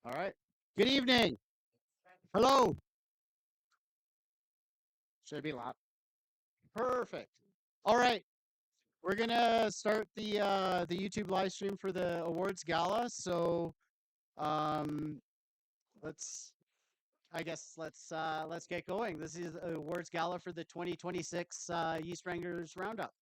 All right. Good evening. Hello. Should be loud. Perfect. All right. We're gonna start the YouTube live stream for the awards gala. So um let's let's get going. This is the awards gala for the 2026 East Wranglers Roundup.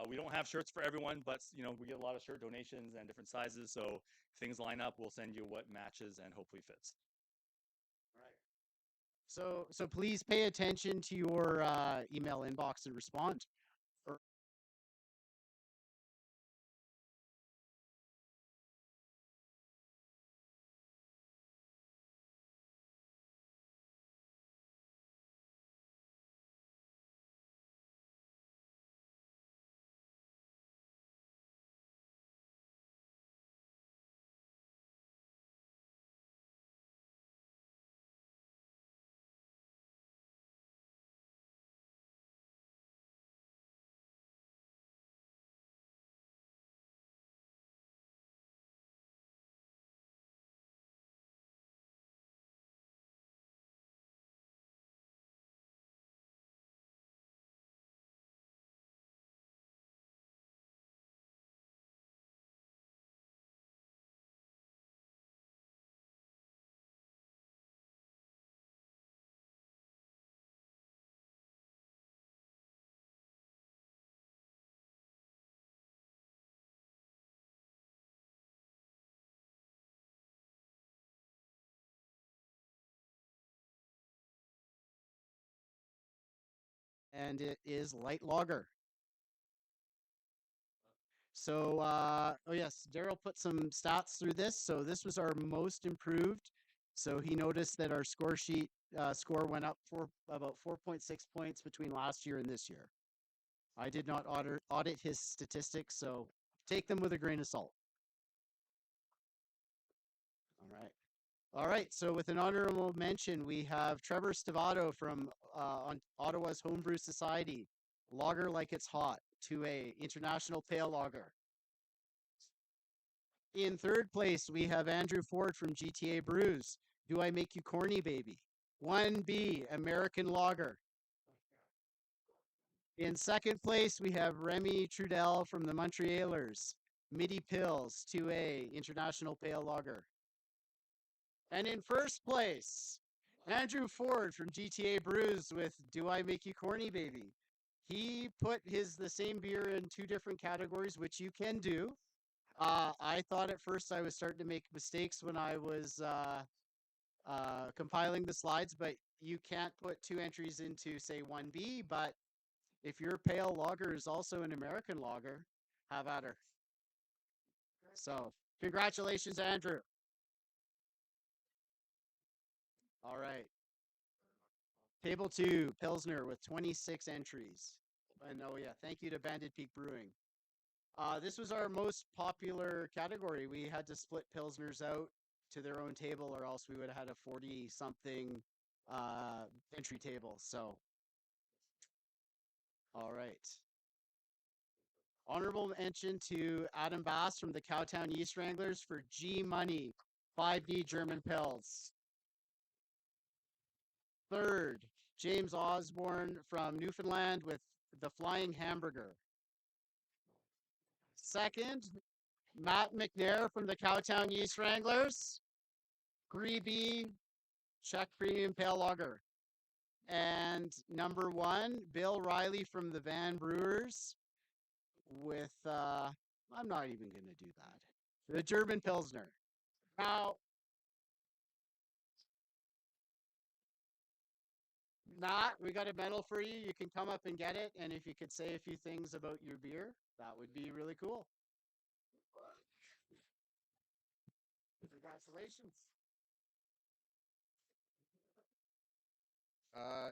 We don't have shirts for everyone, but we get a lot of shirt donations and different sizes. So if things line up, we'll send you what matches and hopefully fits. All right. So please pay attention to your email inbox and respond. And it is light lager. So, oh yes, Daryl put some stats through this. So this was our most improved. So he noticed that our score sheet score went up for about 4.6 points between last year and this year. I did not audit his statistics, so take them with a grain of salt. All right. All right. So with an honorable mention, we have Trevor Stavato from on Ottawa's Homebrew Society, Lager Like It's Hot, 2A, International Pale Lager. In third place, we have Andrew Ford from GTA Brews. Do I Make You Corny, Baby? 1B, American Lager. In second place, we have Remy Trudel from the Montrealers. Midi Pills, 2A, International Pale Lager. And in first place, Andrew Ford from GTA Brews with Do I Make You Corny, Baby? He put the same beer in two different categories, which you can do. I thought at first I was starting to make mistakes when I was compiling the slides, but you can't put 2 entries into, say, 1B. But if your pale lager is also an American lager, have at her. So, congratulations, Andrew. All right. Table 2, Pilsner with 26 entries. And oh yeah, thank you to Banded Peak Brewing. This was our most popular category. We had to split Pilsners out to their own table, or else we would have had a 40-something entry table. So, all right. Honorable mention to Adam Bass from the Cowtown Yeast Wranglers for G Money 5D German Pils. Third, James Osborne from Newfoundland with the Flying Hamburger. Second, Matt McNair from the Cowtown Yeast Wranglers, Greeby Czech Premium Pale Lager. And number 1, Bill Riley from the Van Brewers with, I'm not even going to do that, the German Pilsner. Now, Matt, we got a medal for you. You can come up and get it. And if you could say a few things about your beer, that would be really cool. Congratulations.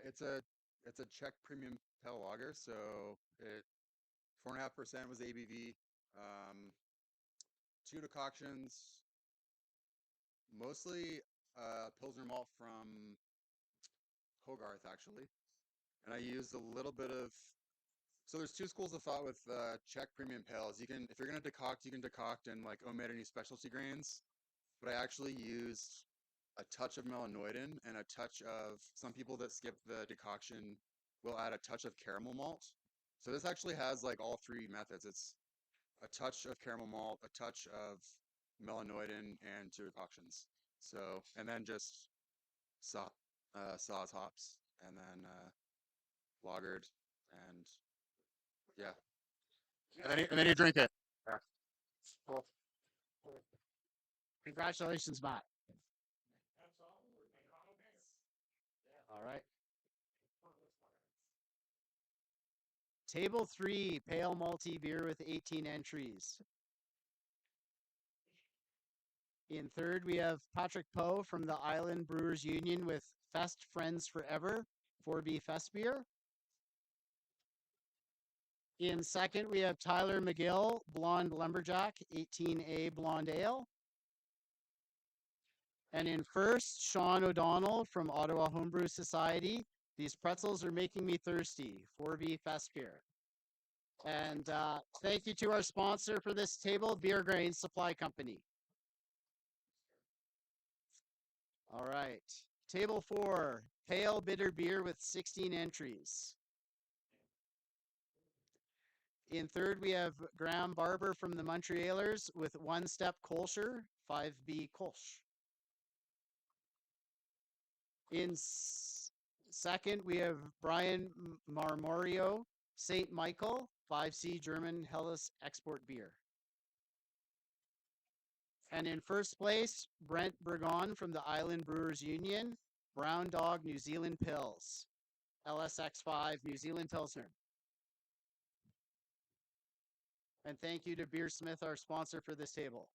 It's a Czech premium pale lager, so it 4.5% was ABV. 2 decoctions, mostly Pilsner malt from Hogarth actually, and I used a little bit of. So there's 2 schools of thought with Czech premium pales. You can, if you're gonna decoct, you can decoct and like omit any specialty grains, but I actually used a touch of melanoidin and a touch of, some people that skip the decoction will add a touch of caramel malt. So this actually has like all 3 methods. It's a touch of caramel malt, a touch of melanoidin, and 2 decoctions. So, and then just Saaz hops, and then lagered, and yeah. And then you drink it. Cool. Congratulations, Matt. All right. Table 3, pale malty beer with 18 entries. In third, we have Patrick Poe from the Island Brewers Union with Fest Friends Forever, 4B Fest beer. In second, we have Tyler McGill, Blonde Lumberjack, 18A Blonde Ale. And in first, Sean O'Donnell from Ottawa Homebrew Society. These pretzels are making me thirsty, 4B Fest beer. And thank you to our sponsor for this table, Beer Grain Supply Company. All right. Table 4, pale bitter beer with 16 entries. In third, we have Graham Barber from the Montrealers with One Step Kolscher, 5B Kolsch. In second, we have Brian Marmorio, St. Michael, 5C German Helles Export Beer. And in first place, Brent Burgon from the Island Brewers Union, Brown Dog New Zealand Pils, LSX5 New Zealand Pilsner. And thank you to Beersmith, our sponsor for this table.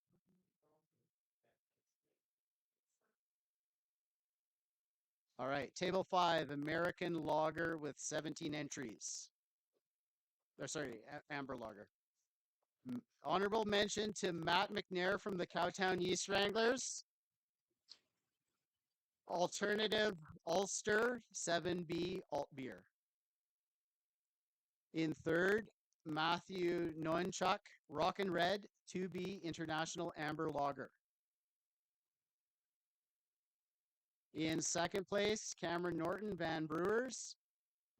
All right, table 5, American Lager with 17 entries. Or sorry, Amber Lager. Honorable mention to Matt McNair from the Cowtown Yeast Wranglers. Alternative Ulster 7B Alt Beer. In third, Matthew Noenchuk, Rockin' Red 2B International Amber Lager. In second place, Cameron Norton, Van Brewers,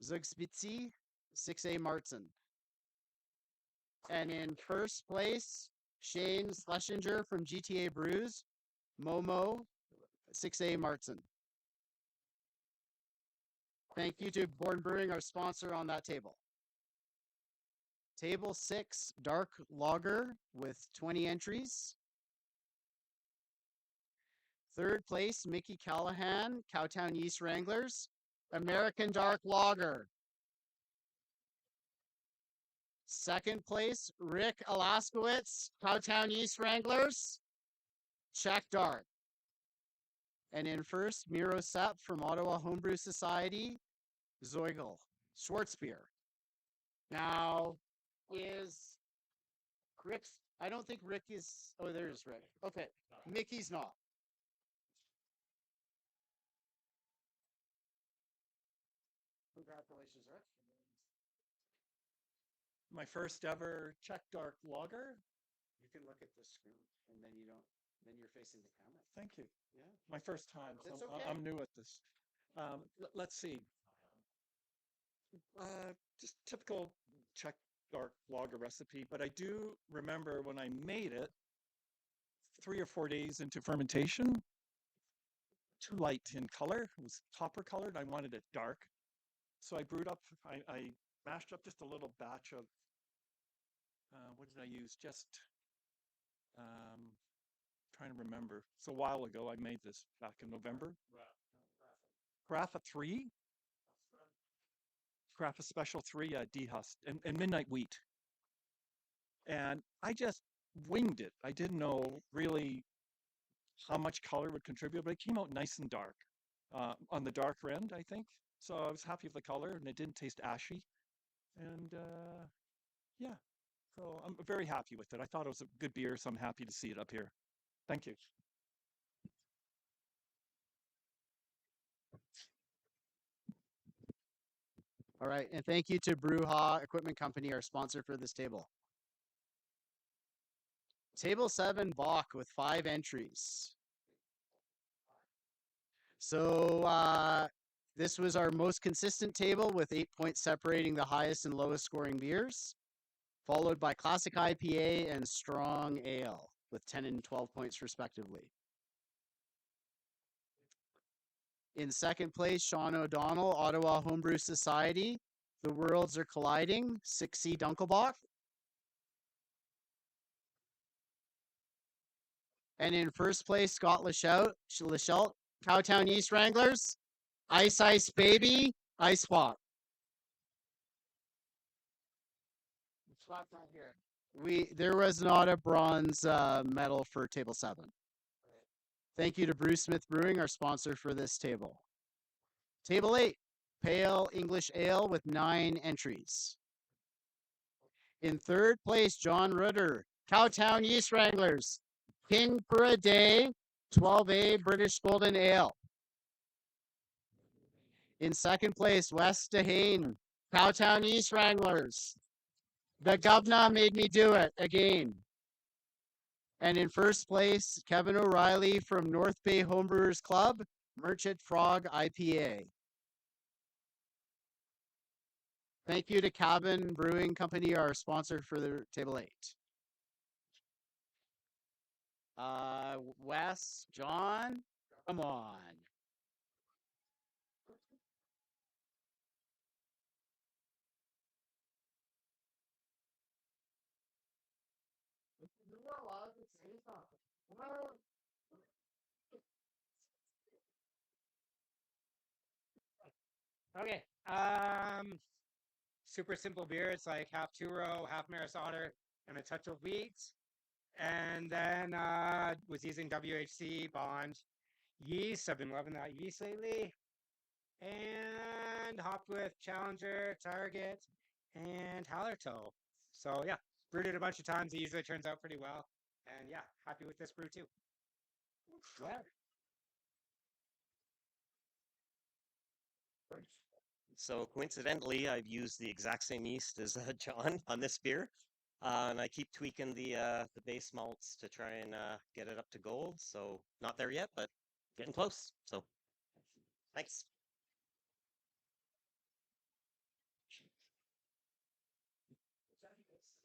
Zugspitzy 6A Martzen. And in first place, Shane Schlesinger from GTA Brews, Momo 6A Martzen. Thank you to Born Brewing, our sponsor on that table. Table 6, Dark Lager with 20 entries. Third place, Mickey Callahan, Cowtown Yeast Wranglers, American Dark Lager. Second place, Rick Alaskowitz, Cowtown Yeast Wranglers, Czech Dark. And in first, Miro Sepp from Ottawa Homebrew Society, Zeugel, Schwarzbier. Now, is Rick's, I don't think Rick is, oh, there's Rick. Okay, Mickey's not. Congratulations, Rick. My first ever Czech Dark Lager. You can look at the screen and then then you're facing the camera. Thank you. Yeah. My first time. So That's okay. I'm new at this. Let's see. Just typical Czech Dark Lager recipe, but I do remember when I made it 3 or 4 days into fermentation, too light in color. It was copper colored. I wanted it dark. So I brewed up, I mashed up just a little batch of, what did I use? Just, trying to remember. It's a while ago. I made this back in November. Carafa 3. Carafa Special 3 dehusked and Midnight Wheat. And I just winged it. I didn't know really how much color would contribute, but it came out nice and dark. On the darker end, I think. So I was happy with the color and it didn't taste ashy. And yeah, so I'm very happy with it. I thought it was a good beer, so I'm happy to see it up here. Thank you. All right, and thank you to Brewha Equipment Company, our sponsor for this table. Table 7, Bach with 5 entries. So this was our most consistent table with 8 points separating the highest and lowest scoring beers, followed by Classic IPA and Strong Ale with 10 and 12 points respectively. In second place, Sean O'Donnell, Ottawa Homebrew Society. The Worlds Are Colliding, 6C Dunkelbach. And in first place, Scott Lachelt, Cowtown Yeast Wranglers, Ice Ice Baby, Ice Pop. Scott's not here. There was not a bronze medal for table 7. Thank you to Bruce Smith Brewing, our sponsor for this table. Table 8, Pale English Ale with 9 entries. In third place, John Rudder, Cowtown Yeast Wranglers, King for a Day, 12A British Golden Ale. In second place, Wes DeHane, Cowtown Yeast Wranglers, The Governor Made Me Do It Again. And in first place, Kevin O'Reilly from North Bay Homebrewers Club, Merchant Frog IPA. Thank you to Cabin Brewing Company, our sponsor for the table 8. Wes, John, come on. Okay. Super simple beer. It's like half Turo, half Maris Otter, and a touch of wheat. And then was using WHC Bond yeast. I've been loving that yeast lately. And hopped with Challenger, Target, and Hallertau. So yeah, brewed it a bunch of times. It usually turns out pretty well. And yeah, happy with this brew too. Yeah. So coincidentally, I've used the exact same yeast as John on this beer, and I keep tweaking the base malts to try and get it up to gold. So not there yet, but getting close. So thanks.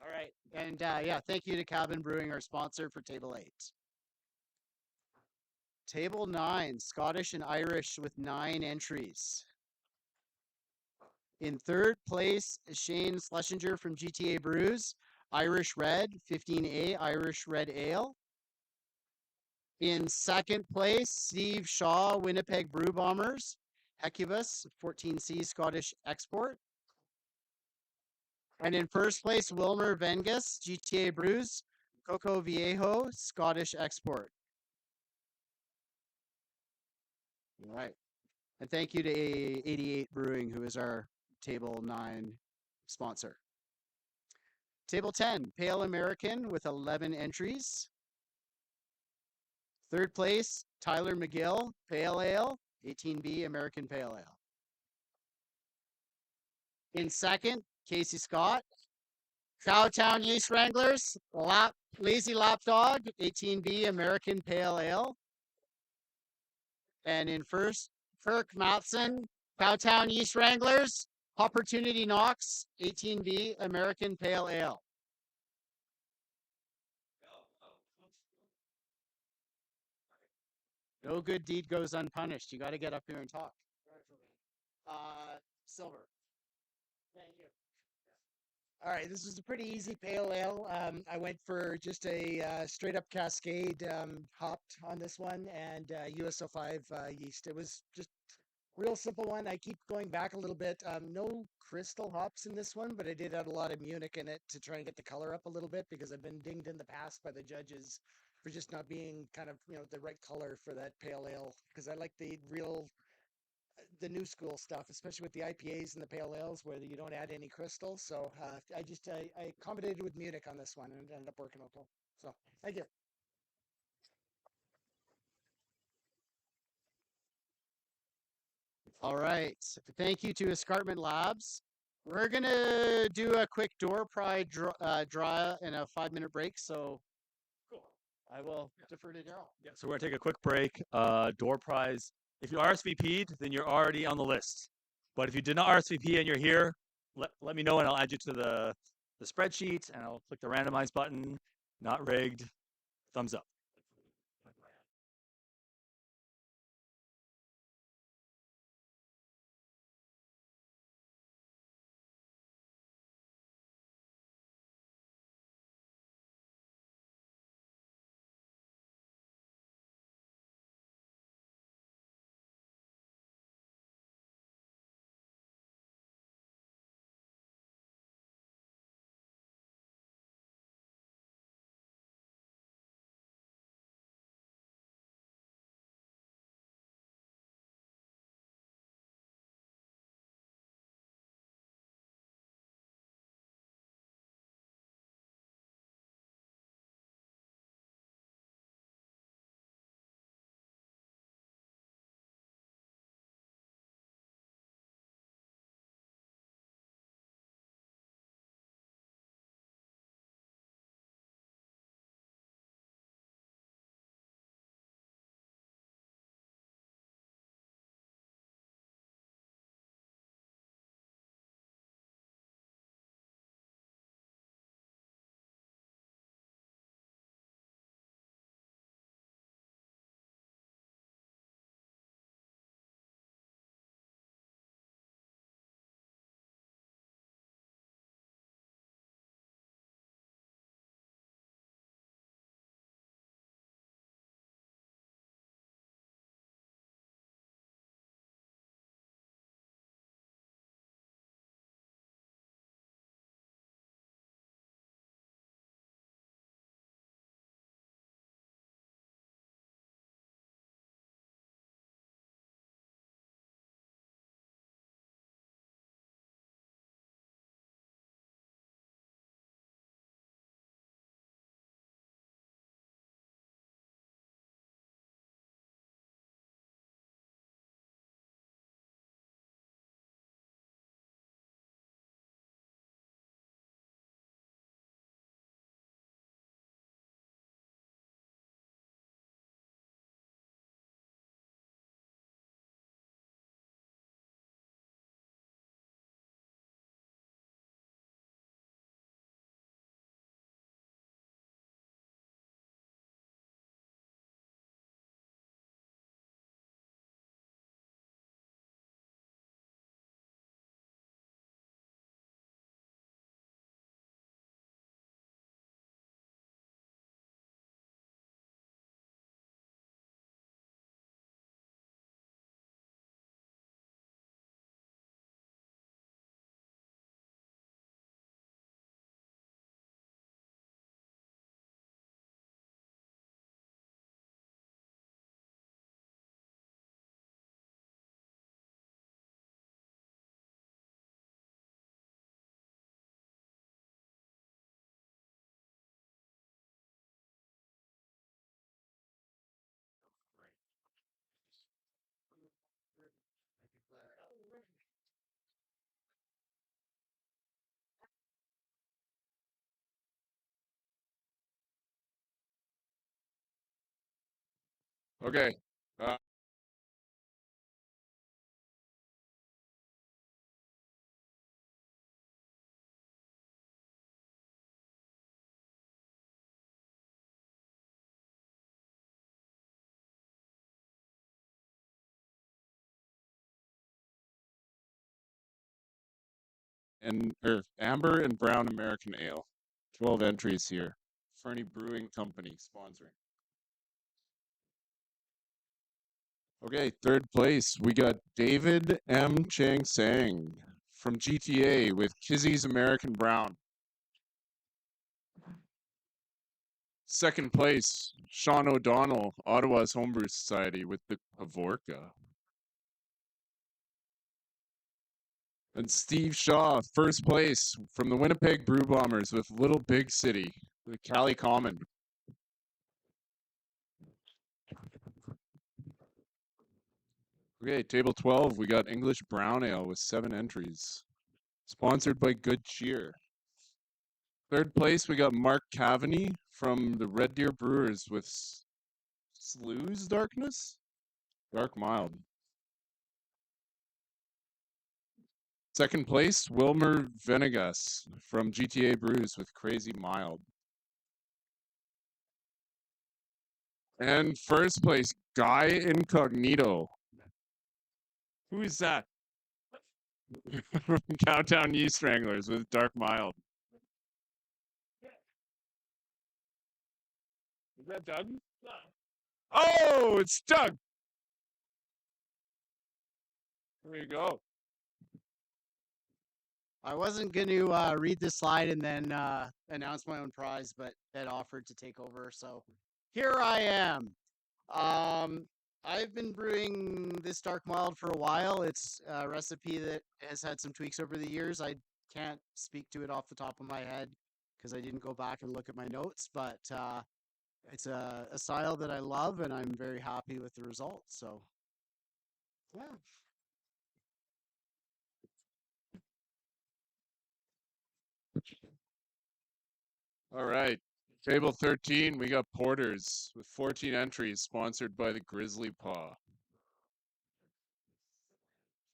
All right, and yeah, thank you to Cabin Brewing, our sponsor for table 8. Table 9, Scottish and Irish with 9 entries. In third place, Shane Schlesinger from GTA Brews, Irish Red, 15A Irish Red Ale. In second place, Steve Shaw, Winnipeg Brew Bombers, Hecubus, 14C Scottish Export. And in first place, Wilmer Vengus, GTA Brews, Coco Viejo, Scottish Export. All right. And thank you to 88 Brewing, who is our Table 9 sponsor. Table 10, Pale American with 11 entries. Third place, Tyler McGill, Pale Ale, 18B American Pale Ale. In second, Casey Scott, Cowtown Yeast Wranglers, Lazy Lapdog, 18B American Pale Ale. And in first, Kirk Matson, Cowtown Yeast Wranglers, Opportunity Knox, 18B American Pale Ale. No good deed goes unpunished. You got to get up here and talk. Silver. Thank you. All right, this was a pretty easy pale ale. I went for just a straight up Cascade hopped on this one and USO5 yeast. It was just real simple one. I keep going back a little bit. No crystal hops in this one, but I did add a lot of Munich in it to try and get the color up a little bit because I've been dinged in the past by the judges for just not being kind of, the right color for that pale ale because I like the new school stuff, especially with the IPAs and the pale ales where you don't add any crystals. So I accommodated with Munich on this one and it ended up working okay. So thank you. All right. Thank you to Escarpment Labs. We're going to do a quick door pry draw and a 5-minute break. So Cool. I will defer to Daryl. Yeah, so we're gonna take a quick break. Door prize. If you RSVP'd, then you're already on the list. But if you did not RSVP and you're here, let me know and I'll add you to the spreadsheet and I'll click the randomize button. Not rigged. Thumbs up. Okay. Uh, and Amber and Brown American Ale. 12 entries here. Fernie Brewing Company sponsoring. Okay, third place, we got David M. Chang Sang from GTA with Kizzy's American Brown. Second place, Sean O'Donnell, Ottawa's Homebrew Society with the Pavorka. And Steve Shaw, first place from the Winnipeg Brew Bombers with Little Big City, the Cali Common. Okay, table 12, we got English Brown Ale with 7 entries. Sponsored by Good Cheer. Third place, we got Mark Cavaney from the Red Deer Brewers with Slough's Darkness? Dark Mild. Second place, Wilmer Venegas from GTA Brews with Crazy Mild. And first place, Guy Incognito. Who is that? From Cowtown Yeast Wranglers with Dark Mild. Is that Doug? Oh, it's Doug. There you go. I wasn't going to read the slide and then announce my own prize, but Ed offered to take over. So here I am. I've been brewing this dark mild for a while. It's a recipe that has had some tweaks over the years. I can't speak to it off the top of my head because I didn't go back and look at my notes, but it's a style that I love and I'm very happy with the results. So, yeah. All right. Table 13, we got Porters with 14 entries sponsored by the Grizzly Paw.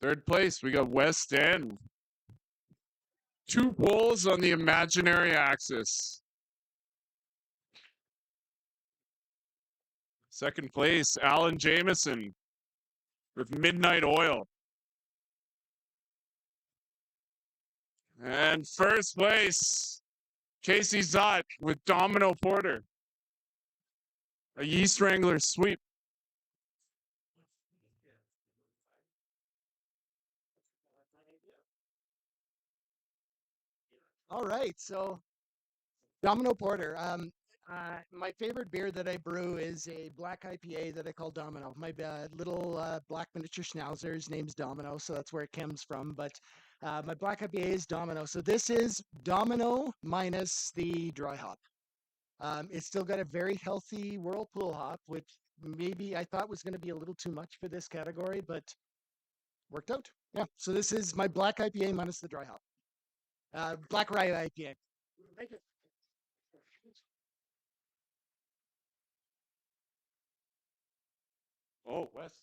Third place, we got West End. 2 poles on the imaginary axis. Second place, Alan Jameson with Midnight Oil. And first place, Casey Zott with Domino Porter. A Yeast Wrangler sweep. All right, so Domino Porter. My favorite beer that I brew is a black IPA that I call Domino. My little black miniature schnauzer, his name's Domino, so that's where it comes from. But my black IPA is Domino. So this is Domino minus the dry hop. It's still got a very healthy Whirlpool hop, which maybe I thought was going to be a little too much for this category, but worked out. Yeah, so this is my black IPA minus the dry hop. Black rye IPA. Thank you. Oh, West.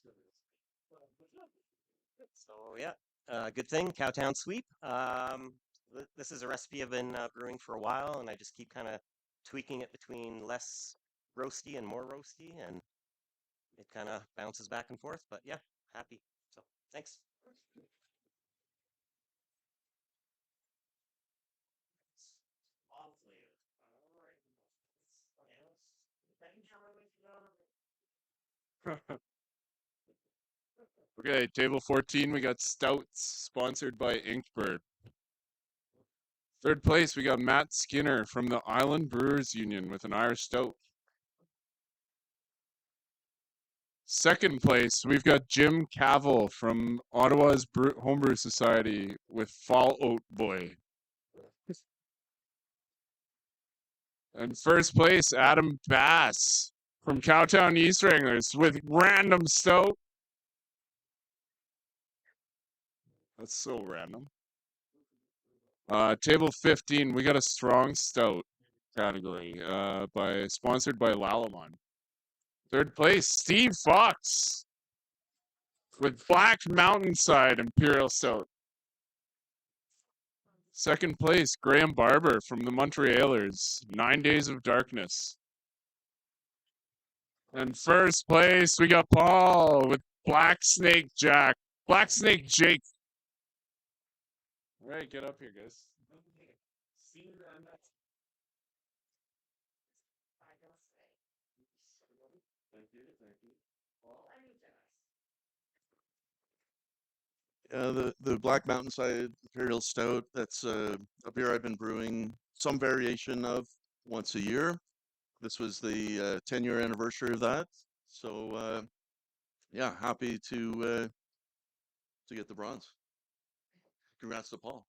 So yeah, good thing, Cowtown Sweep. This is a recipe I've been brewing for a while, and I just keep kind of tweaking it between less roasty and more roasty, and it kind of bounces back and forth. But yeah, happy. So thanks. Okay, table 14, we got Stouts, sponsored by Inkbird. Third place, we got Matt Skinner from the Island Brewers Union with an Irish Stout. Second place, we've got Jim Cavill from Ottawa's Homebrew Society with Fall Oat Boy. And first place, Adam Bass from Cowtown Yeast Wranglers with Random Stout. That's so random. Table 15, we got a strong stout category sponsored by Lalaman. Third place, Steve Fox with Black Mountainside Imperial Stout. Second place, Graham Barber from the Montrealers, 9 Days of Darkness. And first place, we got Paul with Black Snake Jake. All right, get up here, guys. The Black Mountainside Imperial Stout. That's a beer I've been brewing some variation of once a year. This was the 10-year anniversary of that. So yeah, happy to get the bronze. Congrats to Paul.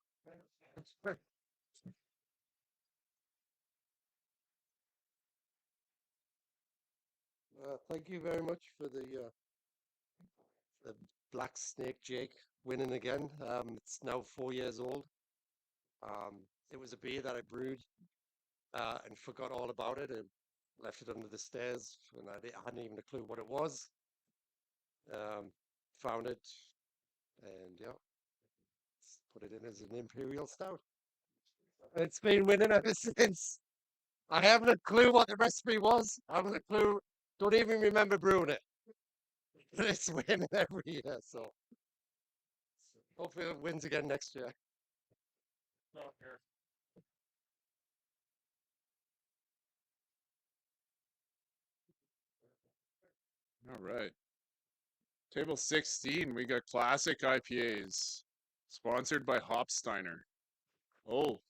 Thank you very much for the Black Snake Jake winning again. It's now 4 years old. It was a beer that I brewed and forgot all about it and left it under the stairs, and I hadn't even a clue what it was. Found it, and yeah, put it in as an Imperial Stout. It's been winning ever since. I haven't a clue what the recipe was. I haven't a clue. Don't even remember brewing it. But it's winning every year, so hopefully it wins again next year. All right. Table 16, we got classic IPAs, sponsored by Hopsteiner. Oh,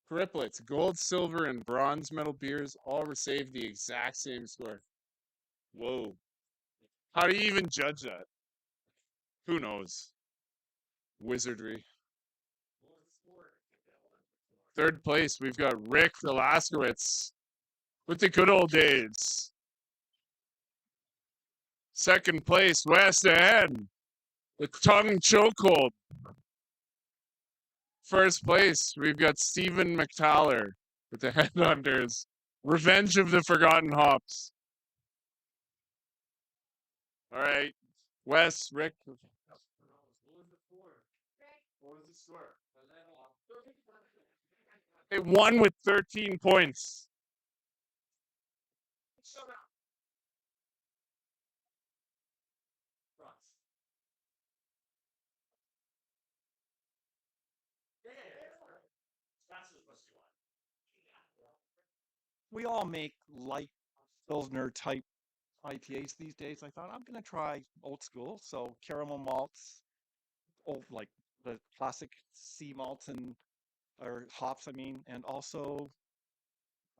triplets, gold, silver, and bronze medal beers all received the exact same score. Whoa. How do you even judge that? Who knows? Wizardry. Third place, we've got Rick Alaskowitz with the good old days. Second place, West End with Tongue Chokehold. First place, we've got Stephen McTaller with the Headhunters, Revenge of the Forgotten Hops. All right, Wes, Rick. What was the score? It won with 13 points. We all make light Pilsner type IPAs these days. I thought I'm going to try old school. So caramel malts, like the classic sea malts or hops, I mean, and also,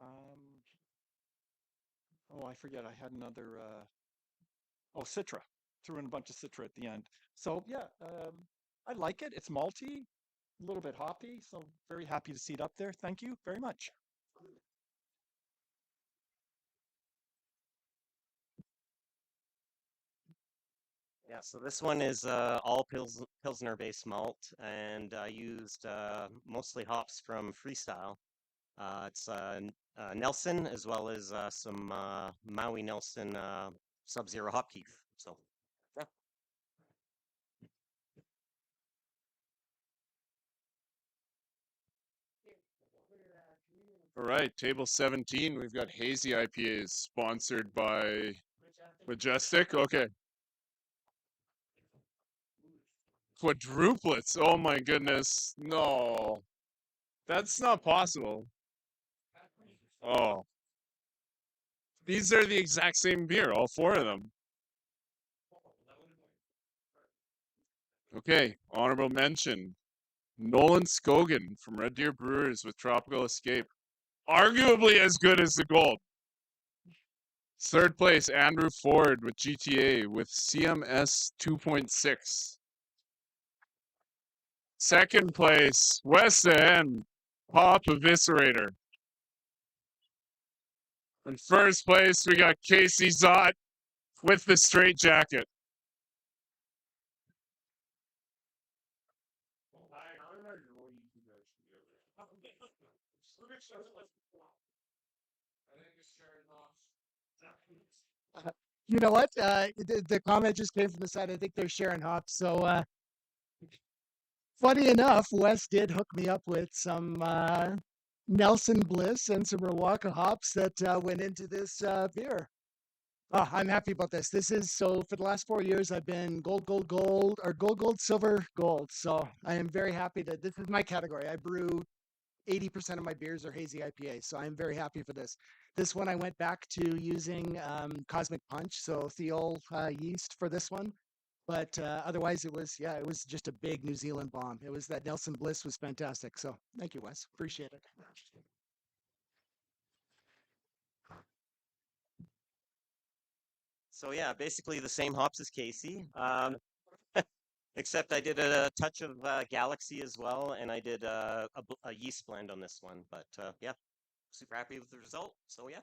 I forget, I had another, Citra. Threw in a bunch of Citra at the end. So yeah, I like it. It's malty, a little bit hoppy. So very happy to see it up there. Thank you very much. Yeah, so this one is all Pilsner-based malt, and I used mostly hops from Freestyle. It's Nelson, as well as some Maui Nelson Sub-Zero hop keef. So, yeah. All right, table 17, we've got hazy IPAs sponsored by Majestic. Okay. Quadruplets. Oh my goodness. No. That's not possible. Oh. These are the exact same beer, all four of them. Okay, honorable mention. Nolan Scogan from Red Deer Brewers with Tropical Escape. Arguably as good as the gold. Third place, Andrew Ford with GTA with CMS 2.6. Second place, West End, Pop Eviscerator. In first place, we got Casey Zott with the Straight Jacket. You know what? The comment just came from the side. I think they're sharing hops. So funny enough, Wes did hook me up with some Nelson Bliss and some Rawaka hops that went into this beer. Oh, I'm happy about this. This is so for the last 4 years, I've been gold, gold, gold, or gold, gold, silver, gold. So I am very happy that this is my category. I brew 80% of my beers are hazy IPA. So I'm very happy for this. This one I went back to using Cosmic Punch, so Thiol yeast for this one. But otherwise, it was just a big New Zealand bomb. It was that Nelson Bliss was fantastic. So thank you, Wes. Appreciate it. So yeah, basically the same hops as Casey. Except I did a touch of Galaxy as well, and I did a yeast blend on this one. But yeah, super happy with the result. So yeah.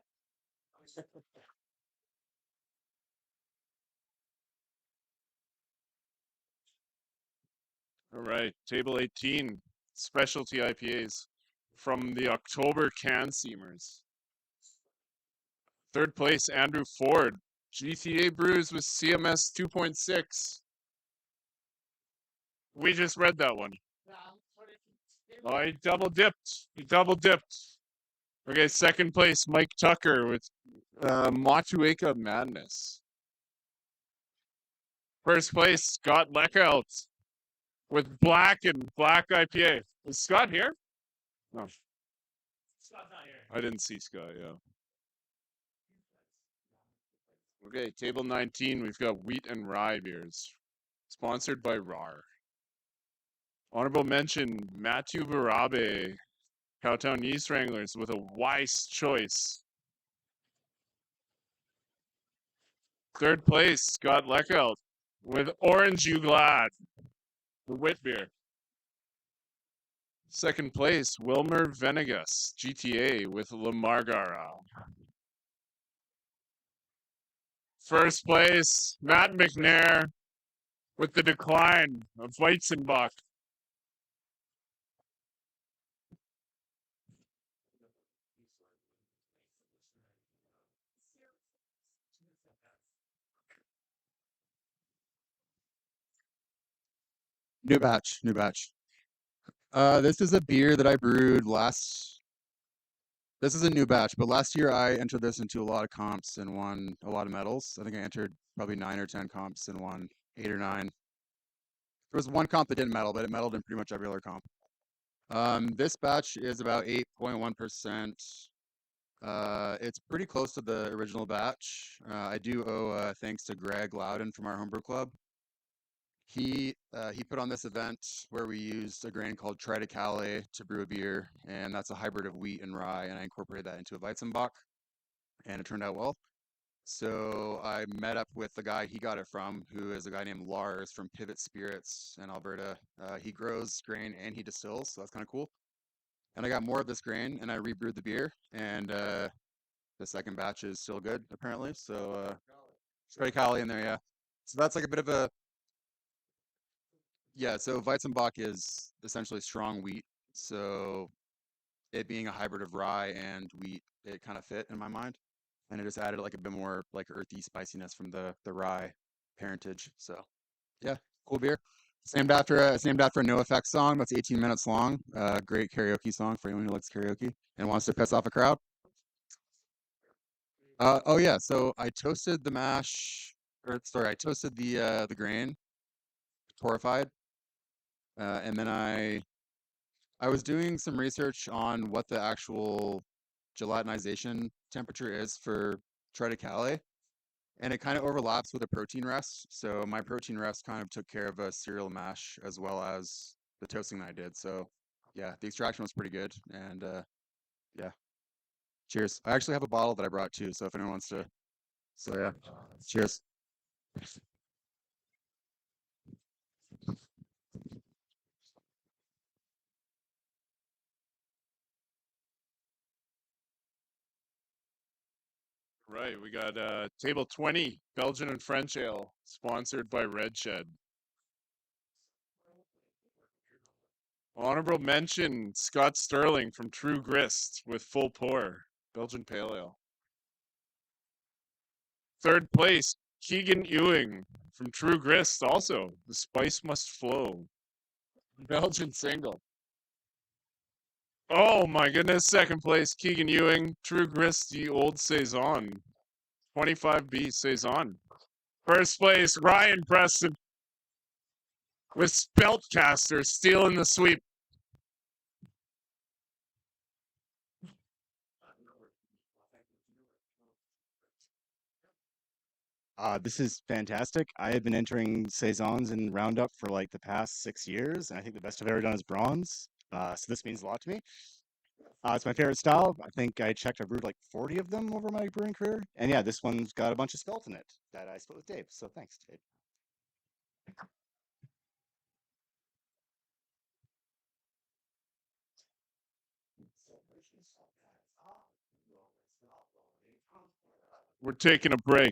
All right, table 18, specialty IPAs from the October Can Seamers. Third place, Andrew Ford, GTA brews with CMS 2.6. We just read that one. Oh, he double dipped. He double dipped. Okay, second place, Mike Tucker with Motueka Madness. First place, Scott Leckout with Black and Black IPA. Is Scott here? No. Scott's not here. I didn't see Scott, yeah. Okay, table 19, we've got wheat and rye beers. Sponsored by RAR. Honorable mention, Matthew Barabe, Cowtown Yeast Wranglers with a wise choice. Third place, Scott Leckout with Orange You Glad, the wit beer. Second place, Wilmer Venegas, GTA with La Margara. First place, Matt McNair with the Decline of Weizenbach. New batch, new batch. This is a beer that I brewed last. This is a new batch, but last year I entered this into a lot of comps and won a lot of medals. I think I entered probably 9 or 10 comps and won 8 or 9. There was one comp that didn't medal, but it medaled in pretty much every other comp. This batch is about 8.1%. It's pretty close to the original batch. I do owe thanks to Greg Loudon from our homebrew club. He put on this event where we used a grain called Triticale to brew a beer, and that's a hybrid of wheat and rye, and I incorporated that into a Weizenbach, and it turned out well. So I met up with the guy he got it from, who is a guy named Lars from Pivot Spirits in Alberta. He grows grain and he distills, so that's kind of cool. And I got more of this grain, and I rebrewed the beer, and the second batch is still good, apparently. So Triticale in there, yeah. So that's like a bit of a yeah, so Weizenbach is essentially strong wheat. So it being a hybrid of rye and wheat, it kind of fit in my mind. And it just added like a bit more like earthy spiciness from the rye parentage. So yeah, cool beer. It's named after a NoFX song that's 18 minutes long. Great karaoke song for anyone who likes karaoke and wants to piss off a crowd. Oh yeah, so I toasted the mash, or sorry, I toasted the grain, torrefied. And then I was doing some research on what the actual gelatinization temperature is for Triticale, and it kind of overlaps with a protein rest. So my protein rest kind of took care of a cereal mash as well as the toasting that I did. So yeah, the extraction was pretty good, and yeah, cheers. I actually have a bottle that I brought too, so if anyone wants to, so yeah, cheers. Right, we got table 20, Belgian and French ale, sponsored by Red Shed. Honorable mention, Scott Sterling from True Grist with full pour, Belgian Pale Ale. Third place, Keegan Ewing from True Grist. Also, the spice must flow. Belgian single. Oh my goodness! Second place, Keegan Ewing, True Grist, the old saison. 25B saison. First place, Ryan Preston with Speltcaster stealing the sweep. This is fantastic. I have been entering saisons and Roundup for like the past 6 years, and I think the best I've ever done is bronze. So this means a lot to me. It's my favorite style. I think I checked. I brewed like 40 of them over my brewing career, and yeah, this one's got a bunch of spelt in it that I split with Dave. So thanks, Dave. We're taking a break.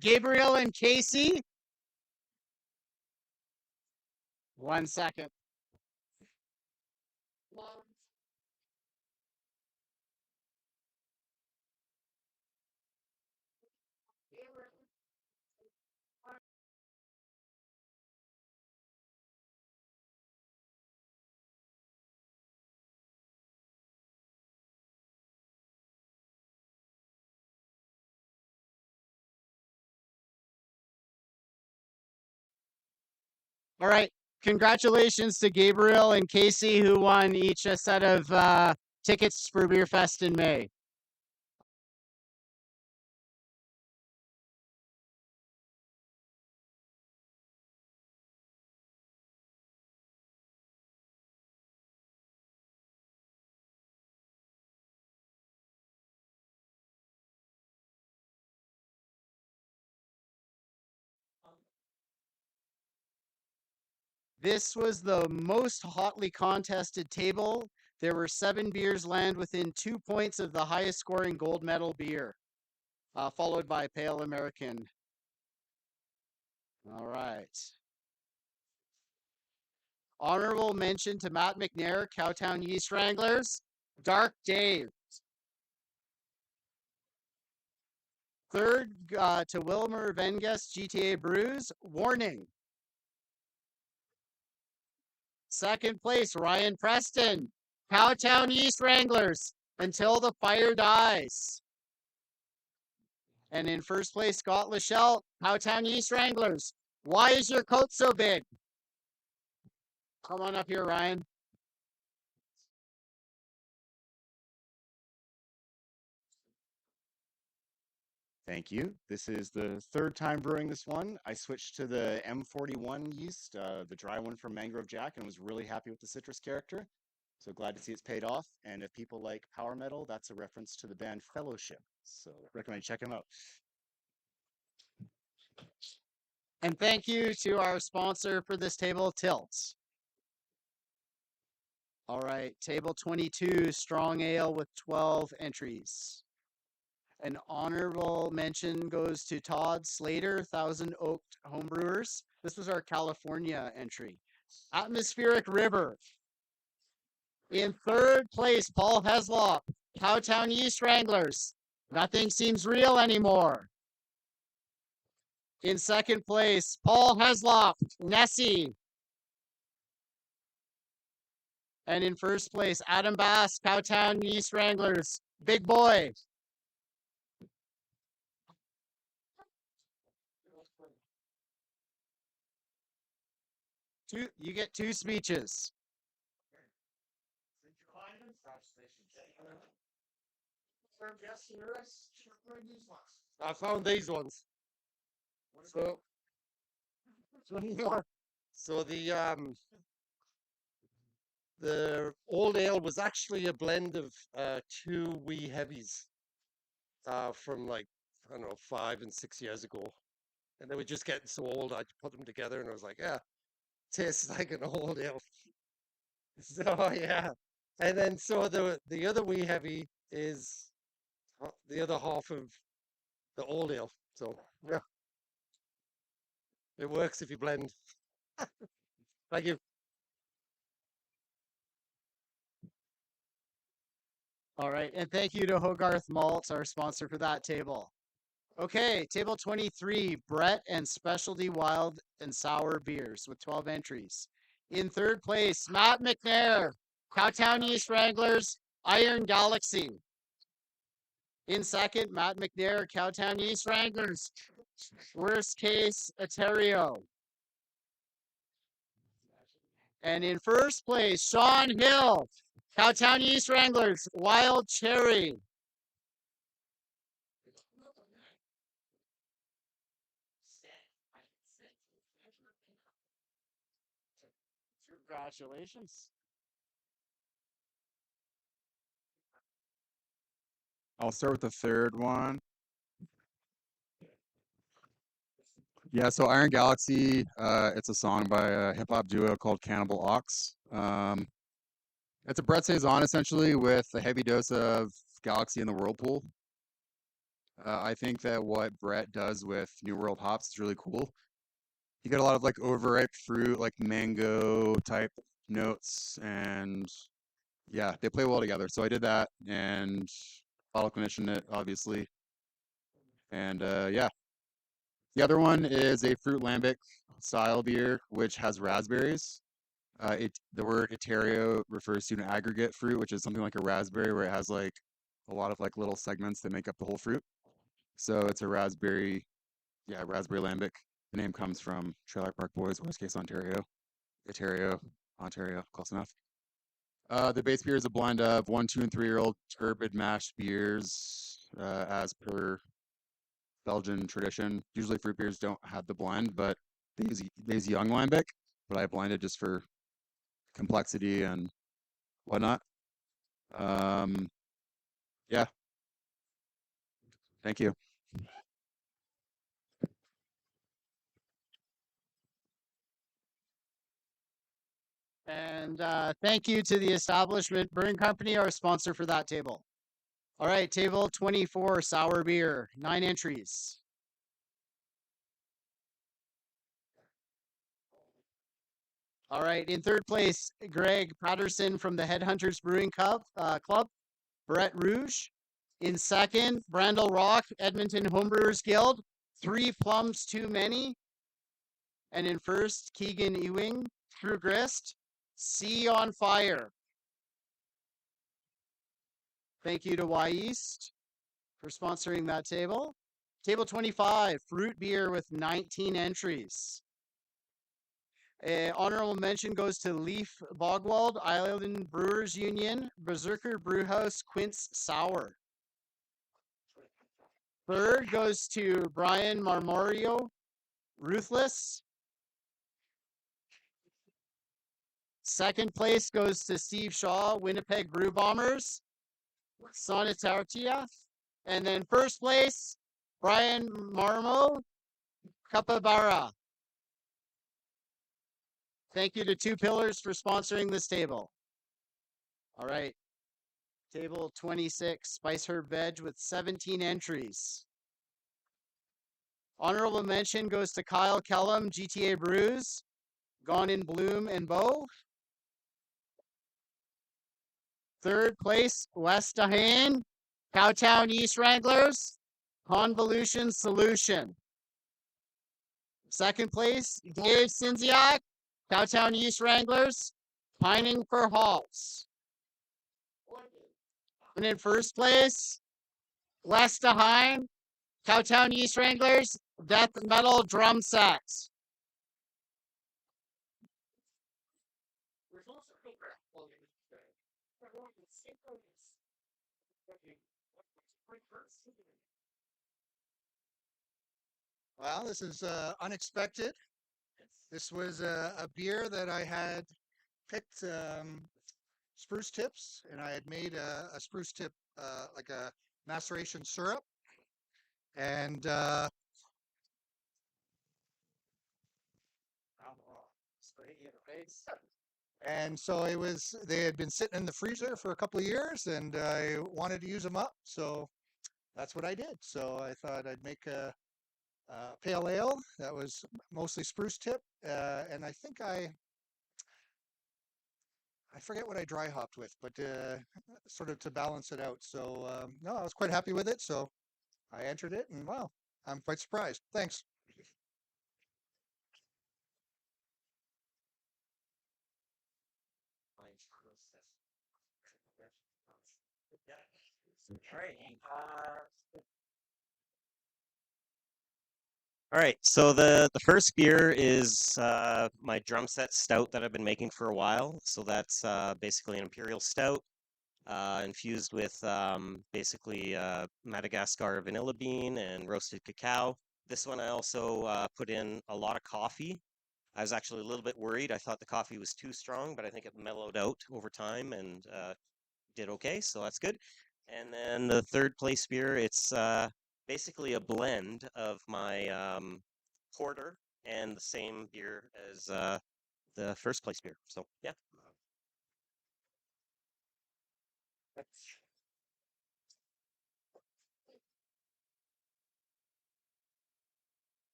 Gabriel and Casey. 1 second. All right. Congratulations to Gabriel and Casey, who won each a set of tickets for Beer Fest in May. This was the most hotly contested table. There were 7 beers land within 2 points of the highest scoring gold medal beer, followed by Pale American. All right. Honorable mention to Matt McNair, Cowtown Yeast Wranglers, Dark Dave. Third to Wilmer Vengus, GTA Brews, Warning. Second place, Ryan Preston, Cowtown Yeast Wranglers, Until the Fire Dies. And in first place, Scott Lachelle, Cowtown Yeast Wranglers, Why is your coat so big? Come on up here, Ryan. Thank you. This is the third time brewing this one. I switched to the M41 yeast, the dry one from Mangrove Jack, and was really happy with the citrus character. So glad to see it's paid off. And if people like power metal, that's a reference to the band Fellowship. So recommend check them out. And thank you to our sponsor for this table, Tilt. All right, table 22, strong ale with 12 entries. An honorable mention goes to Todd Slater, Thousand Oak Homebrewers. This was our California entry. Atmospheric River. In third place, Paul Heslop, Cowtown Yeast Wranglers. Nothing seems real anymore. In second place, Paul Heslop, Nessie. And in first place, Adam Bass, Cowtown Yeast Wranglers, Big Boy. You get 2 speeches. I found these ones. So the old ale was actually a blend of 2 wee heavies from like, I don't know, 5 and 6 years ago. And they were just getting so old, I put them together and I was like, yeah, tastes like an old ale. So yeah. And then so the other wee heavy is the other half of the old ale. So yeah. It works if you blend. Thank you. All right, and thank you to Hogarth Malts, our sponsor for that table. Okay, table 23, Brett and Specialty Wild and Sour Beers with 12 entries. In third place, Matt McNair, Cowtown Yeast Wranglers, Iron Galaxy. In second, Matt McNair, Cowtown Yeast Wranglers, Worst Case Ontario. And in first place, Sean Hill, Cowtown Yeast Wranglers, Wild Cherry. Congratulations. I'll start with the third one. Yeah, so Iron Galaxy, it's a song by a hip hop duo called Cannibal Ox. It's a Brett Saison essentially with a heavy dose of Galaxy in the Whirlpool. I think that what Brett does with New World hops is really cool. You get a lot of like overripe fruit, like mango type notes, and yeah, they play well together. So I did that and bottle conditioned it, obviously. And yeah, the other one is a fruit lambic style beer, which has raspberries. The word Itario refers to an aggregate fruit, which is something like a raspberry, where it has like a lot of like little segments that make up the whole fruit. So it's a raspberry, yeah, raspberry lambic. The name comes from Trailer Park Boys, worst case Ontario, Ontario, Ontario, close enough. The base beer is a blend of 1, 2, and 3-year-old turbid mash beers, as per Belgian tradition. Usually fruit beers don't have the blend, but they use young lambic, but I blended just for complexity and whatnot. Yeah, thank you. And thank you to the Establishment Brewing Company, our sponsor for that table. All right, table 24, sour beer, 9 entries. All right, in third place, Greg Patterson from the Headhunters Brewing Club, Brett Rouge. In second, Brandel Rock, Edmonton Homebrewers Guild, 3 plums too many. And in first, Keegan Ewing, True Grist, Sea on Fire. Thank you to Y East for sponsoring that table. Table 25, fruit beer with 19 entries. Honorable mention goes to Leaf Bogwald, Island Brewers Union, Berserker Brewhouse, Quince Sour. Third goes to Brian Marmorio, Ruthless. Second place goes to Steve Shaw, Winnipeg Brew Bombers, Sonitaria. And then first place, Brian Marmo, Capybara. Thank you to Two Pillars for sponsoring this table. All right. Table 26, Spice Herb Veg with 17 entries. Honorable mention goes to Kyle Kellum, GTA Brews, Gone in Bloom and Bow. Third place, West Dahan, Cowtown East Wranglers, Convolution Solution. Second place, Dave Sinziak, Cowtown East Wranglers, Pining for Halts. And in first place, West Dahan, Cowtown East Wranglers, Death Metal Drum Sets. Well, this is unexpected. This was a beer that I had picked spruce tips, and I had made a spruce tip, like a maceration syrup. And so they had been sitting in the freezer for a couple of years, and I wanted to use them up. So that's what I did. So I thought I'd make a pale ale that was mostly spruce tip, and I think I forget what I dry hopped with, but sort of to balance it out. So no, I was quite happy with it. So I entered it, and wow, I'm quite surprised. Thanks. All right, so the first beer is my drum set stout that I've been making for a while. So that's basically an imperial stout, infused with basically Madagascar vanilla bean and roasted cacao. This one I also put in a lot of coffee. I was actually a little bit worried. I thought the coffee was too strong, but I think it mellowed out over time and did okay, so that's good. And then the third place beer, it's basically a blend of my porter and the same beer as the first place beer. So yeah.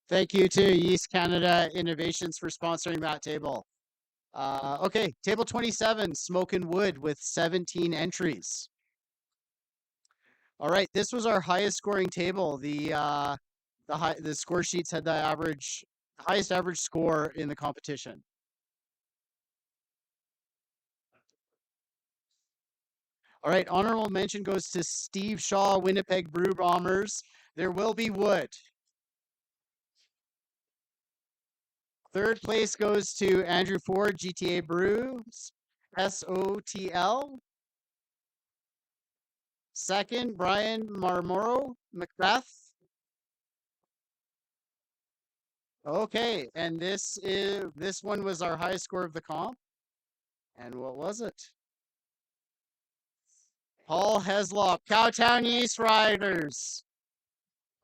Thank you to Yeast Canada Innovations for sponsoring that table. Okay, table 27, Smokin' Wood with 17 entries. All right, this was our highest scoring table. The score sheets had the highest average score in the competition. All right, honorable mention goes to Steve Shaw, Winnipeg Brew Bombers. There will be wood. Third place goes to Andrew Ford, GTA Brews, SOTL. Second, Brian Marmoro, Macbeth. Okay, and this one was our highest score of the comp. And what was it? Paul Heslop, Cowtown East Riders.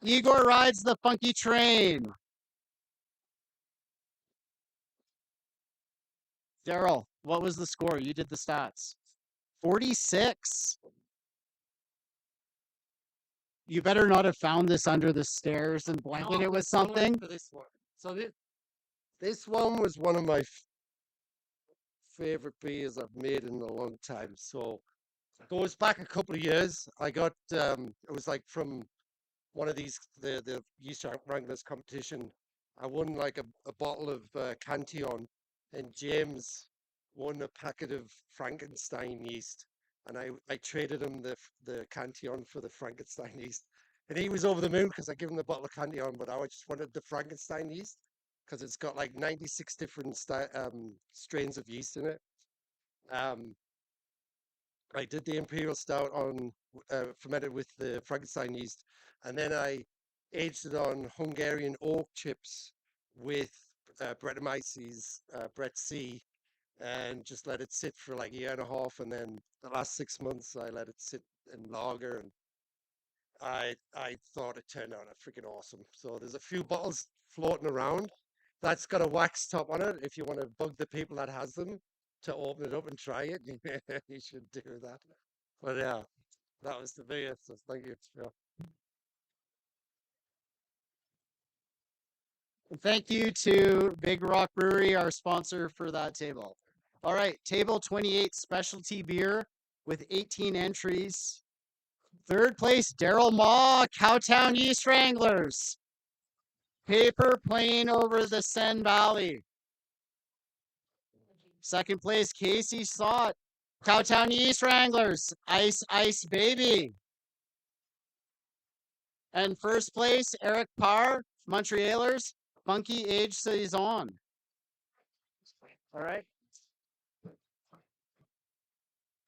Igor rides the funky train. Daryl, what was the score? You did the stats. 46. You better not have found this under the stairs and blanket it with something. For this one. So this one was one of my favorite beers I've made in a long time. So it goes back a couple of years. I got it was like from one of these the yeast wranglers competition. I won like a bottle of Cantillon, and James won a packet of Frankenstein yeast, and I traded him the Cantillon for the Frankenstein yeast, and he was over the moon because I gave him the bottle of Cantillon, but I just wanted the Frankenstein yeast because it's got like 96 different strains of yeast in it. Um, I did the imperial stout on fermented with the Frankenstein yeast, and then I aged it on Hungarian oak chips with Brettanomyces Brett C, and just let it sit for like a year and a half. And then the last 6 months, I let it sit in lager, and I thought it turned out freaking awesome. So there's a few bottles floating around. That's got a wax top on it. If you want to bug the people that has them to open it up and try it, you should do that. But yeah, that was the biggest. So thank you. Yeah. Thank you to Big Rock Brewery, our sponsor for that table. All right, table 28, specialty beer with 18 entries. Third place, Daryl Maw, Cowtown East Wranglers. Paper plane over the Seine Valley. Second place, Casey Slott, Cowtown East Wranglers. Ice Ice Baby. And first place, Eric Parr, Montrealers, Funky Age Saison. All right.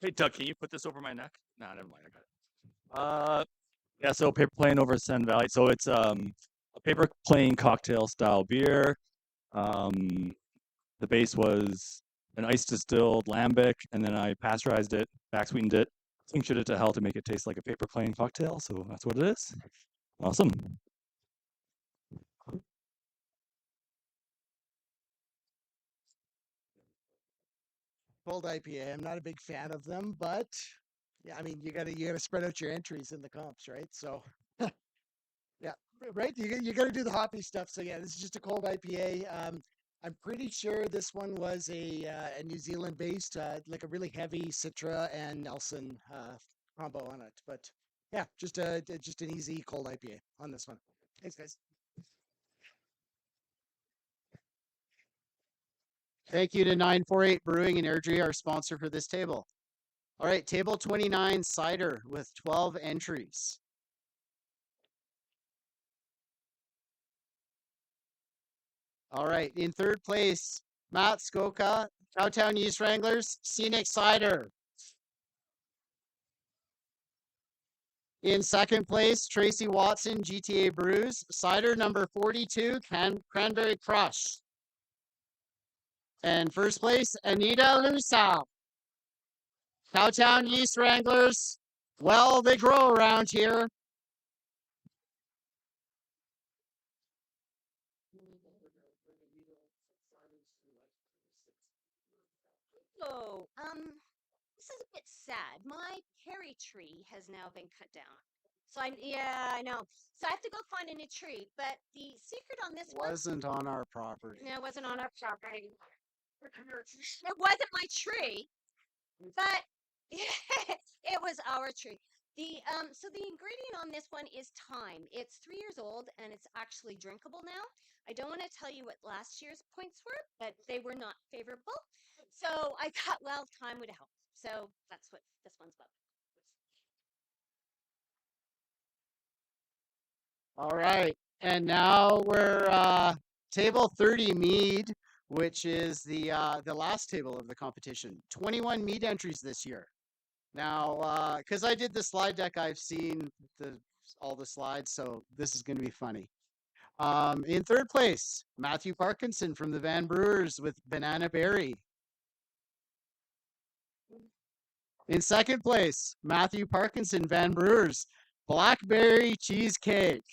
Hey, Doug, can you put this over my neck? Nah, never mind. I got it. Yeah, so paper plane over Seine Valley. So it's a paper plane cocktail style beer. The base was an ice distilled lambic, and then I pasteurized it, back sweetened it, tinctured it to hell to make it taste like a paper plane cocktail. So that's what it is. Awesome. Cold IPA. I'm not a big fan of them, but yeah, I mean, you gotta spread out your entries in the comps, right? So, yeah, right. You gotta do the hoppy stuff. So yeah, this is just a cold IPA. I'm pretty sure this one was a New Zealand based, like a really heavy Citra and Nelson combo on it. But yeah, just an easy cold IPA on this one. Thanks, guys. Thank you to 948 Brewing and Airdrie, our sponsor for this table. All right, table 29, cider with 12 entries. All right, in third place, Matt Skoka, Cowtown East Wranglers, Scenic Cider. In second place, Tracy Watson, GTA Brews, cider number 42, Cranberry Crush. And first place, Anita Lusa, Cowtown East Wranglers. Well, they grow around here. So, this is a bit sad. My cherry tree has now been cut down. So I know. So I have to go find a new tree. But the secret on this one, Wasn't on our property. no, it wasn't on our property. It wasn't my tree, but it was our tree. The so the ingredient on this one is thyme. It's 3 years old and it's actually drinkable now. I don't want to tell you what last year's points were, but they were not favorable. So I thought, well, thyme would help. So that's what this one's about. All right. And now we're table 30 mead, which is the last table of the competition. 21 mead entries this year. Now, because I did the slide deck, I've seen all the slides, so this is going to be funny. In third place, Matthew Parkinson from the Van Brewers with Banana Berry. In second place, Matthew Parkinson, Van Brewers, Blackberry Cheesecake.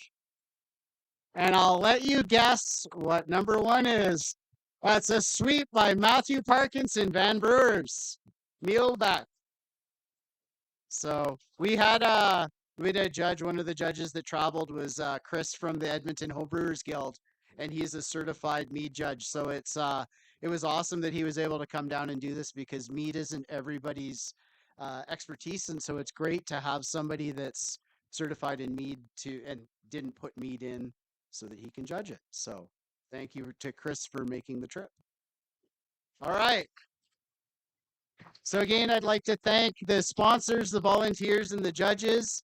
And I'll let you guess what number one is. That's a sweep by Matthew Parkinson, Van Brewers, Mielbeck. So we had a judge. One of the judges that traveled was Chris from the Edmonton Homebrewers Guild, and he's a certified mead judge. So it was awesome that he was able to come down and do this because mead isn't everybody's expertise, and so it's great to have somebody that's certified in mead and didn't put mead in so that he can judge it. So thank you to Chris for making the trip. All right. So again, I'd like to thank the sponsors, the volunteers, and the judges.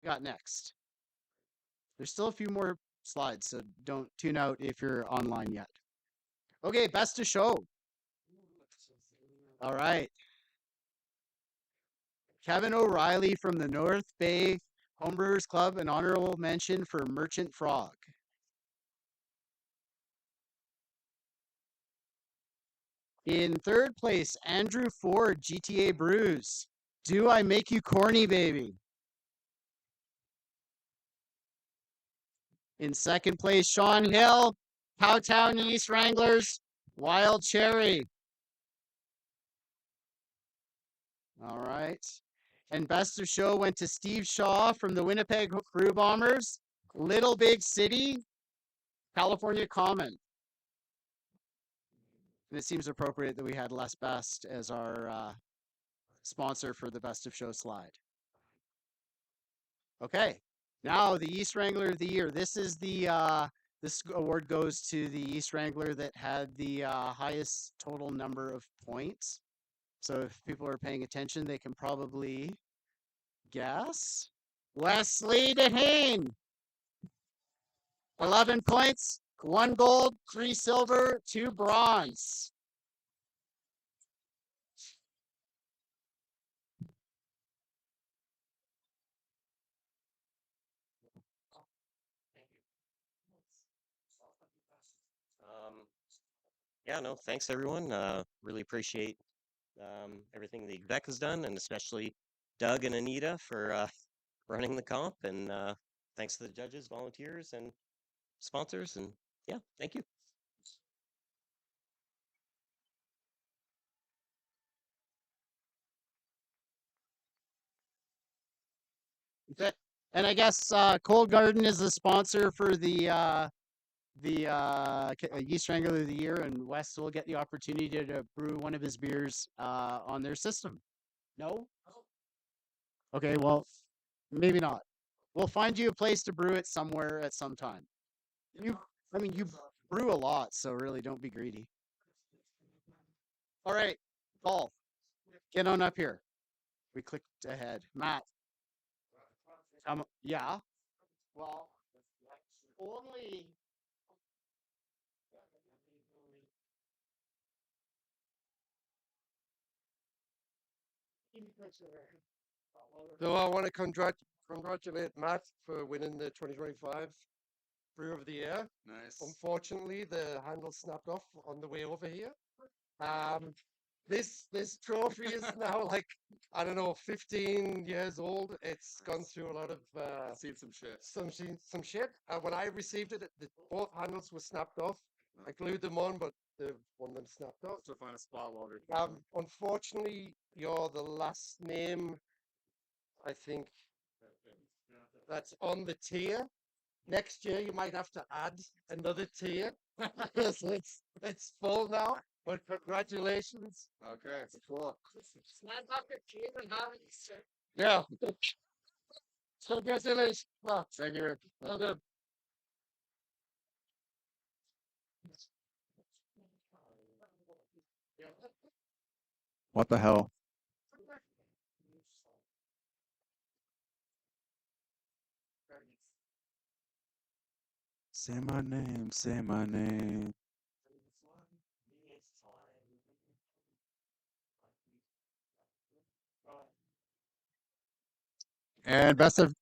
Got next. There's still a few more slides, so don't tune out if you're online yet. Okay, best of show. All right. Kevin O'Reilly from the North Bay Homebrewers Club, an honorable mention for Merchant Frog. In third place, Andrew Ford, GTA Brews. Do I Make You Corny, Baby? In second place, Sean Hill, Cowtown East Wranglers, Wild Cherry. All right. And best of show went to Steve Shaw from the Winnipeg Brew Bombers, Little Big City, California Common. And it seems appropriate that we had Les Best as our sponsor for the best of show slide. Okay, now the East Wrangler of the Year. This is this award goes to the East Wrangler that had the highest total number of points. So if people are paying attention, they can probably guess. Wesley DeHane. 11 points, 1 gold, 3 silver, 2 bronze. Yeah, no, thanks everyone. Really appreciate everything the exec has done, and especially Doug and Anita for running the comp. And thanks to the judges, volunteers, and sponsors. And yeah, thank you. And I guess Cold Garden is the sponsor for the East Wrangler of the Year, and Wes will get the opportunity to brew one of his beers on their system. No? Okay, well, maybe not. We'll find you a place to brew it somewhere at some time. You brew a lot, so really don't be greedy. All right, Paul, get on up here. We clicked ahead. Matt. Yeah. Well, only. So I want to congratulate Matt for winning the 2025 Brew of the Year. Nice. Unfortunately, the handle snapped off on the way over here. This trophy is now like, I don't know, 15 years old. It's gone through a lot of Seen some shit. some shit. When I received it, both handles were snapped off. I glued them on, but one of them snapped off. So find a spot welder. Unfortunately, you're the last name, I think, that's on the tier. Next year, you might have to add another tier. So it's full now. But congratulations. Okay. Cool. Yeah. Congratulations. Wow. Thank you. Well done. What the hell? Say my name, say my name. And best of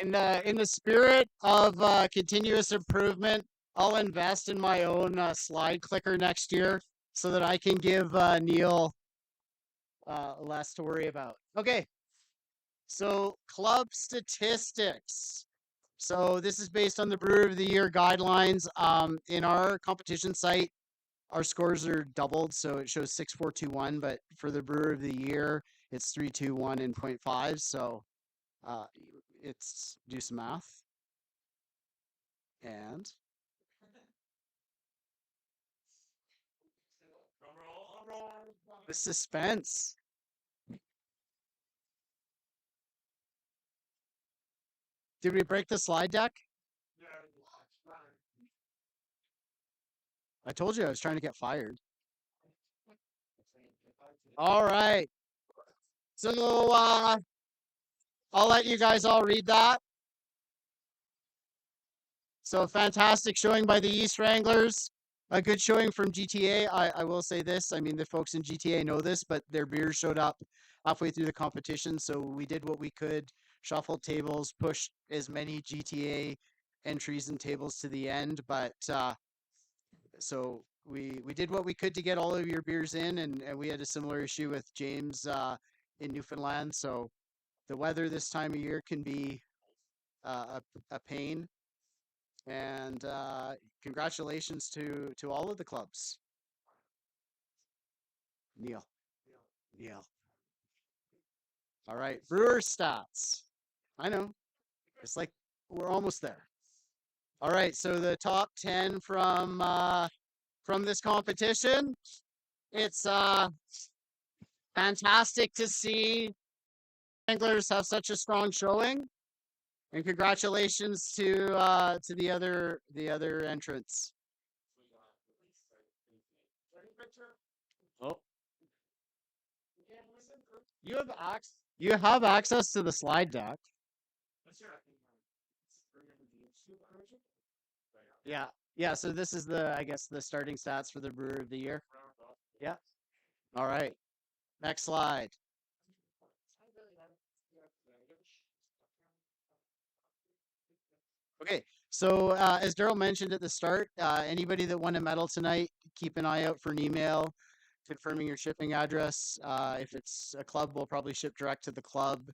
in the spirit of continuous improvement, I'll invest in my own slide clicker next year so that I can give Neil less to worry about. Okay, so club statistics. So this is based on the Brewer of the Year guidelines. In our competition site, our scores are doubled, so it shows 6.421. But for the Brewer of the Year, it's 3.21 and 0.5. So it's do some math. And the suspense. Did we break the slide deck? I told you I was trying to get fired. All right. So I'll let you guys all read that. So fantastic showing by the East Wranglers. A good showing from GTA. I will say this. I mean, the folks in GTA know this, but their beers showed up halfway through the competition. So we did what we could, shuffled tables, pushed as many GTA entries and tables to the end. But so we did what we could to get all of your beers in, and we had a similar issue with James in Newfoundland. So the weather this time of year can be a pain. And congratulations to all of the clubs. Neil. All right, Brewer stats. I know. It's like we're almost there. All right, so the top 10 from this competition. It's fantastic to see anglers have such a strong showing. And congratulations to the other entrants. Oh. You have access to the slide deck. Yeah. Yeah, so this is I guess the starting stats for the Brewer of the Year. Yeah. All right. Next slide. Okay, so as Daryl mentioned at the start, anybody that won a medal tonight, keep an eye out for an email confirming your shipping address. If it's a club, we'll probably ship direct to the club.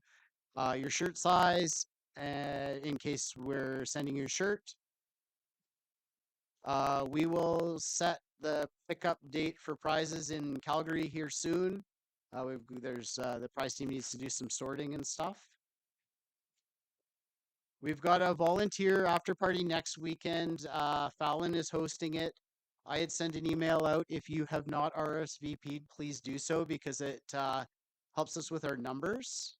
Your shirt size, in case we're sending you a shirt. We will set the pickup date for prizes in Calgary here soon. There's the prize team needs to do some sorting and stuff. We've got a volunteer after party next weekend. Fallon is hosting it. I had sent an email out. If you have not RSVP'd, please do so because it helps us with our numbers.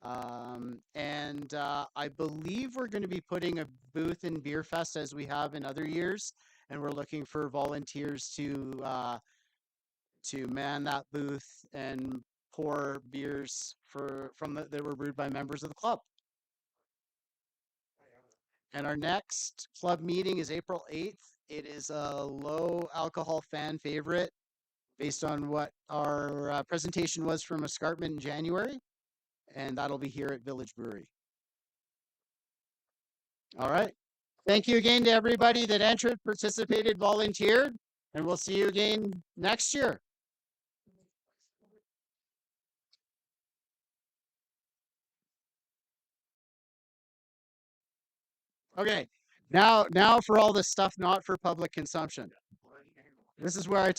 And I believe we're going to be putting a booth in Beer Fest as we have in other years, and we're looking for volunteers to man that booth and pour beers that were brewed by members of the club. And our next club meeting is April 8th It is a low alcohol fan favorite based on what our presentation was from Escarpment in January. And that'll be here at Village Brewery. All right. Thank you again to everybody that entered, participated, volunteered, and we'll see you again next year. Okay. Now for all the stuff not for public consumption. This is where I